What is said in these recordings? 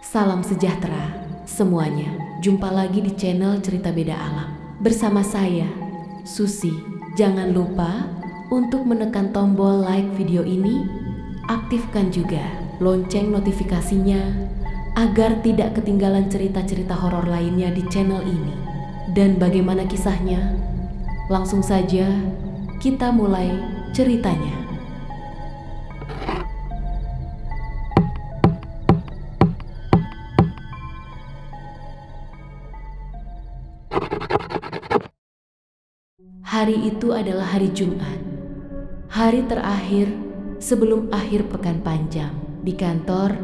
Salam sejahtera semuanya. Jumpa lagi di channel Cerita Beda Alam bersama saya, Susi. Jangan lupa untuk menekan tombol like video ini, aktifkan juga lonceng notifikasinya agar tidak ketinggalan cerita-cerita horor lainnya di channel ini. Dan bagaimana kisahnya? Langsung saja kita mulai ceritanya. Hari itu adalah hari Jumat, hari terakhir sebelum akhir pekan panjang. Di kantor,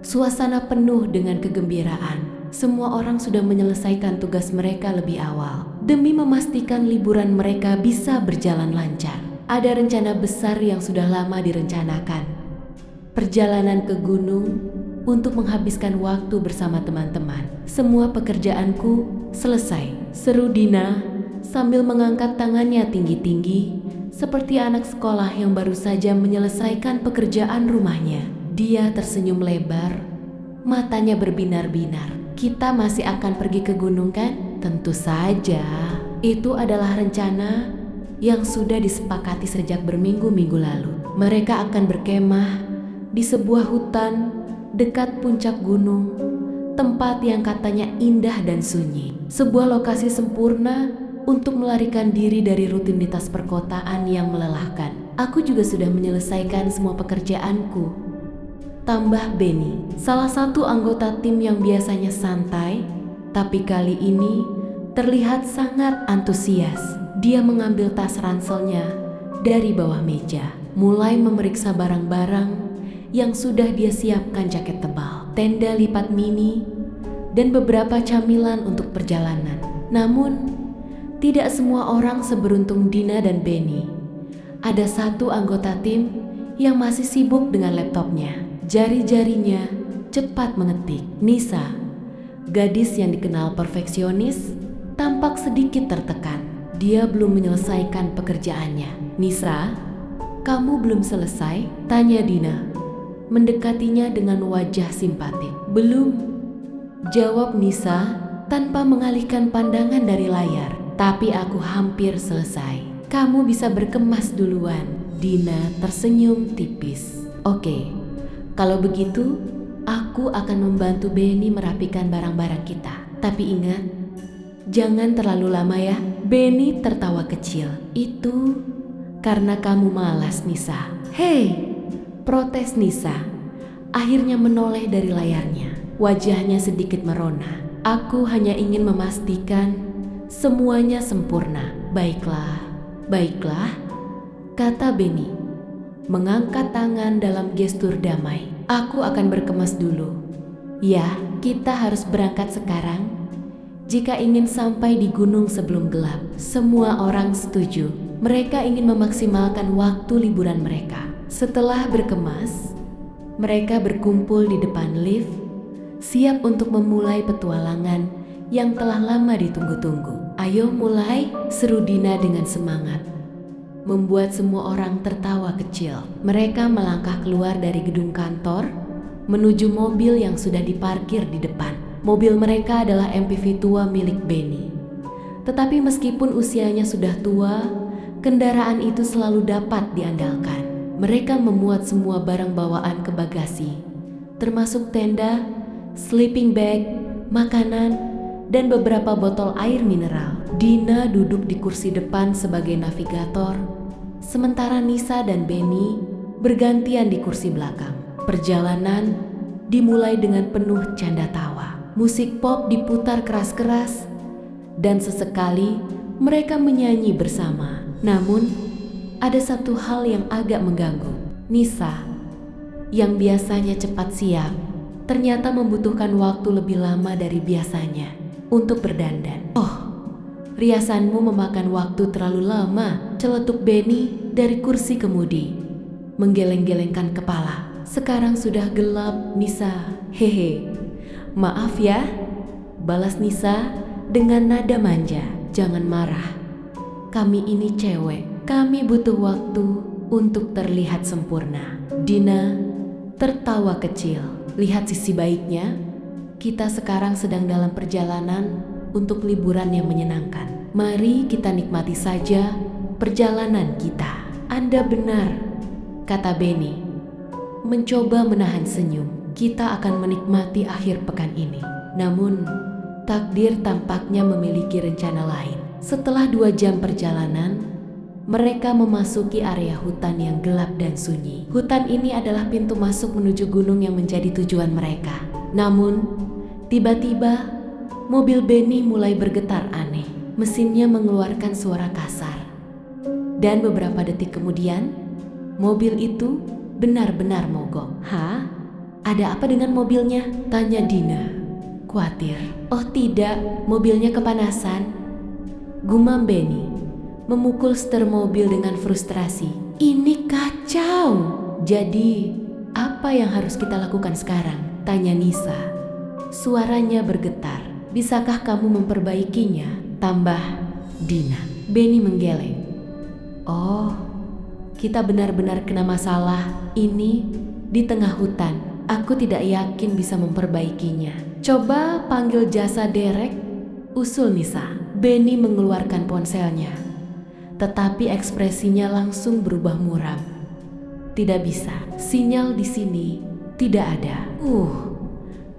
suasana penuh dengan kegembiraan. Semua orang sudah menyelesaikan tugas mereka lebih awal demi memastikan liburan mereka bisa berjalan lancar. Ada rencana besar yang sudah lama direncanakan. Perjalanan ke gunung untuk menghabiskan waktu bersama teman-teman. Semua pekerjaanku selesai, seru Dina sambil mengangkat tangannya tinggi-tinggi seperti anak sekolah yang baru saja menyelesaikan pekerjaan rumahnya. Dia tersenyum lebar, matanya berbinar-binar. Kita masih akan pergi ke gunung kan? Tentu saja. Itu adalah rencana yang sudah disepakati sejak berminggu-minggu lalu. Mereka akan berkemah di sebuah hutan dekat puncak gunung, tempat yang katanya indah dan sunyi. Sebuah lokasi sempurna untuk melarikan diri dari rutinitas perkotaan yang melelahkan. Aku juga sudah menyelesaikan semua pekerjaanku. Tambah Benny, salah satu anggota tim yang biasanya santai, tapi kali ini terlihat sangat antusias. Dia mengambil tas ranselnya dari bawah meja, mulai memeriksa barang-barang yang sudah dia siapkan, jaket tebal, tenda lipat mini, dan beberapa camilan untuk perjalanan. Namun, tidak semua orang seberuntung Dina dan Benny. Ada satu anggota tim yang masih sibuk dengan laptopnya. Jari-jarinya cepat mengetik. Nisa, gadis yang dikenal perfeksionis, tampak sedikit tertekan. Dia belum menyelesaikan pekerjaannya. Nisa, kamu belum selesai? Tanya Dina, mendekatinya dengan wajah simpatik. Belum, jawab Nisa tanpa mengalihkan pandangan dari layar. Tapi aku hampir selesai. Kamu bisa berkemas duluan. Dina tersenyum tipis. Oke, kalau begitu aku akan membantu Benny merapikan barang-barang kita. Tapi ingat, jangan terlalu lama ya. Benny tertawa kecil. Itu karena kamu malas, Nisa. Hei, protes Nisa. Akhirnya menoleh dari layarnya. Wajahnya sedikit merona. Aku hanya ingin memastikan semuanya sempurna. Baiklah, kata Benny, mengangkat tangan dalam gestur damai. Aku akan berkemas dulu. Ya, kita harus berangkat sekarang jika ingin sampai di gunung sebelum gelap. Semua orang setuju. Mereka ingin memaksimalkan waktu liburan mereka. Setelah berkemas, mereka berkumpul di depan lift, siap untuk memulai petualangan yang telah lama ditunggu-tunggu. Ayo mulai, seru Dina dengan semangat, membuat semua orang tertawa kecil. Mereka melangkah keluar dari gedung kantor, menuju mobil yang sudah diparkir di depan. Mobil mereka adalah MPV tua milik Benny. Tetapi meskipun usianya sudah tua, kendaraan itu selalu dapat diandalkan. Mereka memuat semua barang bawaan ke bagasi, termasuk tenda, sleeping bag, makanan, dan beberapa botol air mineral. Dina duduk di kursi depan sebagai navigator, sementara Nisa dan Benny bergantian di kursi belakang. Perjalanan dimulai dengan penuh canda tawa. Musik pop diputar keras-keras, dan sesekali mereka menyanyi bersama. Namun, ada satu hal yang agak mengganggu. Nisa, yang biasanya cepat siap, ternyata membutuhkan waktu lebih lama dari biasanya untuk berdandan. Oh, riasanmu memakan waktu terlalu lama, celetuk Benny dari kursi kemudi, menggeleng-gelengkan kepala. Sekarang sudah gelap, Nisa. Hehe, maaf ya, balas Nisa dengan nada manja. Jangan marah, kami ini cewek, kami butuh waktu untuk terlihat sempurna. Dina tertawa kecil. Lihat sisi baiknya, Kita sekarang sedang dalam perjalanan untuk liburan yang menyenangkan. Mari kita nikmati saja perjalanan kita. Anda benar, kata Benny. Mencoba menahan senyum. Kita akan menikmati akhir pekan ini. Namun, takdir tampaknya memiliki rencana lain. Setelah 2 jam perjalanan, mereka memasuki area hutan yang gelap dan sunyi. Hutan ini adalah pintu masuk menuju gunung yang menjadi tujuan mereka. Namun, tiba-tiba mobil Benny mulai bergetar aneh. Mesinnya mengeluarkan suara kasar. Dan beberapa detik kemudian, mobil itu benar-benar mogok. Hah? Ada apa dengan mobilnya? Tanya Dina, khawatir. Oh tidak, mobilnya kepanasan, gumam Benny, memukul setir mobil dengan frustrasi. Ini kacau. Jadi, apa yang harus kita lakukan sekarang? Tanya Nisa. Suaranya bergetar. Bisakah kamu memperbaikinya? Tambah Dina. Benny menggeleng. Oh, kita benar-benar kena masalah ini di tengah hutan. Aku tidak yakin bisa memperbaikinya. Coba panggil jasa derek, usul Nisa. Benny mengeluarkan ponselnya, tetapi ekspresinya langsung berubah muram. Tidak bisa, sinyal di sini tidak ada.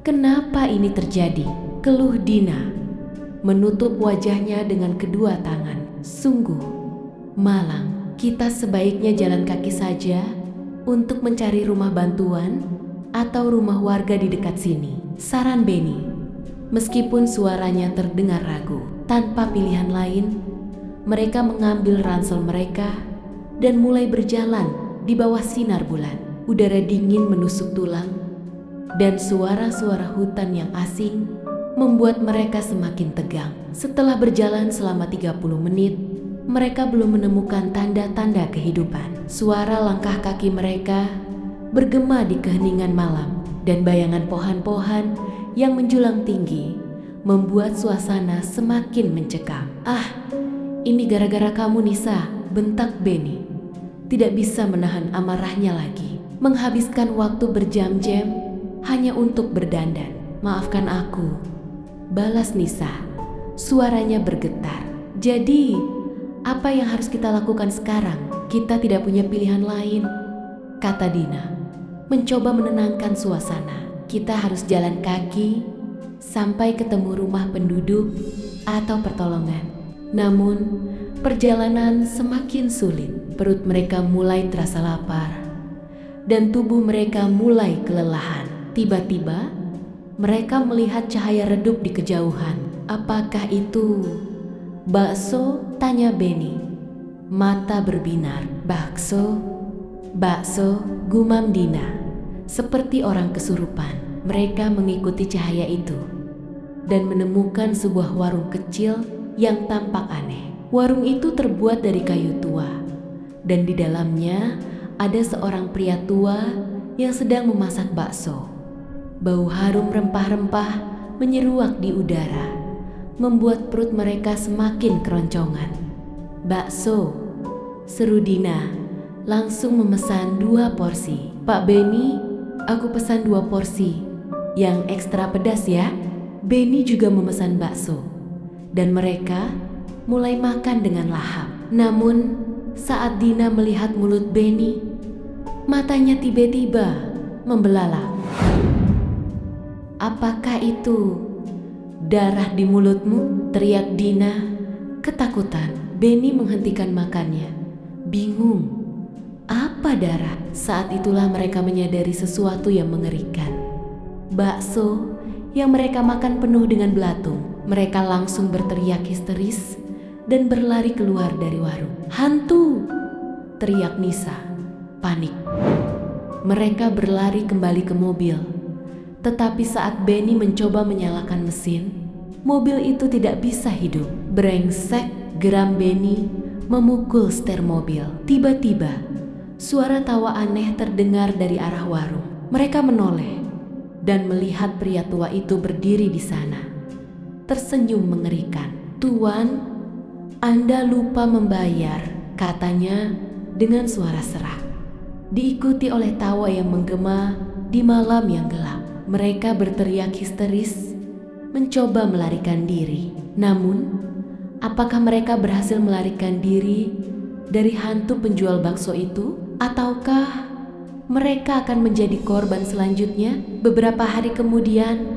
Kenapa ini terjadi? Keluh Dina, menutup wajahnya dengan kedua tangan. Sungguh malang. Kita sebaiknya jalan kaki saja untuk mencari rumah bantuan atau rumah warga di dekat sini, saran Benny. Meskipun suaranya terdengar ragu, tanpa pilihan lain, mereka mengambil ransel mereka dan mulai berjalan di bawah sinar bulan. Udara dingin menusuk tulang dan suara-suara hutan yang asing membuat mereka semakin tegang. Setelah berjalan selama 30 menit, mereka belum menemukan tanda-tanda kehidupan. Suara langkah kaki mereka bergema di keheningan malam, dan bayangan pohon-pohon yang menjulang tinggi membuat suasana semakin mencekam. Ini gara-gara kamu Nisa, bentak Benny. Tidak bisa menahan amarahnya lagi. Menghabiskan waktu berjam-jam hanya untuk berdandan. Maafkan aku, balas Nisa. Suaranya bergetar. Jadi, apa yang harus kita lakukan sekarang? Kita tidak punya pilihan lain, kata Dina, mencoba menenangkan suasana. Kita harus jalan kaki sampai ketemu rumah penduduk atau pertolongan. Namun, perjalanan semakin sulit. Perut mereka mulai terasa lapar dan tubuh mereka mulai kelelahan. Tiba-tiba, mereka melihat cahaya redup di kejauhan. Apakah itu bakso? Tanya Benny. Mata berbinar. Bakso? Bakso, gumam Dina. Seperti orang kesurupan, mereka mengikuti cahaya itu dan menemukan sebuah warung kecil yang tampak aneh. Warung itu terbuat dari kayu tua, dan di dalamnya ada seorang pria tua yang sedang memasak bakso. Bau harum rempah-rempah menyeruak di udara, membuat perut mereka semakin keroncongan. Bakso, seru Dina, langsung memesan 2 porsi. Pak Benny, aku pesan 2 porsi, yang ekstra pedas ya. Benny juga memesan bakso, dan mereka mulai makan dengan lahap. Namun, saat Dina melihat mulut Benny, matanya tiba-tiba membelalak. Apakah itu darah di mulutmu? Teriak Dina, ketakutan. Benny menghentikan makannya, bingung. Apa darah? Saat itulah mereka menyadari sesuatu yang mengerikan. Bakso yang mereka makan penuh dengan belatung. Mereka langsung berteriak histeris dan berlari keluar dari warung. Hantu! Teriak Nisa, panik. Mereka berlari kembali ke mobil. Tetapi saat Benny mencoba menyalakan mesin, mobil itu tidak bisa hidup. Brengsek, geram Benny memukul setir mobil. Tiba-tiba, suara tawa aneh terdengar dari arah warung. Mereka menoleh dan melihat pria tua itu berdiri di sana, tersenyum mengerikan. Tuan, Anda lupa membayar, katanya dengan suara serak, diikuti oleh tawa yang menggema di malam yang gelap. Mereka berteriak histeris, mencoba melarikan diri. Namun, apakah mereka berhasil melarikan diri dari hantu penjual bakso itu? Ataukah mereka akan menjadi korban selanjutnya? Beberapa hari kemudian,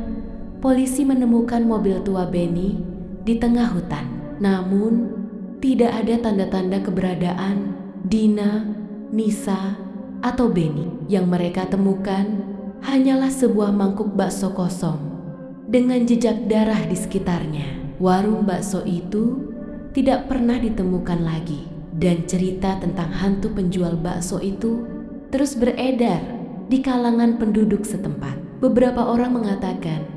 polisi menemukan mobil tua Benny di tengah hutan. Namun, tidak ada tanda-tanda keberadaan Dina, Nisa, atau Benny. Yang mereka temukan hanyalah sebuah mangkuk bakso kosong dengan jejak darah di sekitarnya. Warung bakso itu tidak pernah ditemukan lagi, dan cerita tentang hantu penjual bakso itu terus beredar di kalangan penduduk setempat. Beberapa orang mengatakan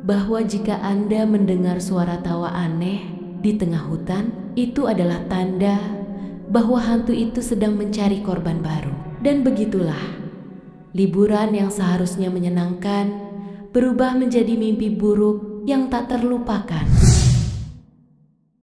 bahwa jika Anda mendengar suara tawa aneh di tengah hutan, itu adalah tanda bahwa hantu itu sedang mencari korban baru. Dan begitulah, liburan yang seharusnya menyenangkan berubah menjadi mimpi buruk yang tak terlupakan.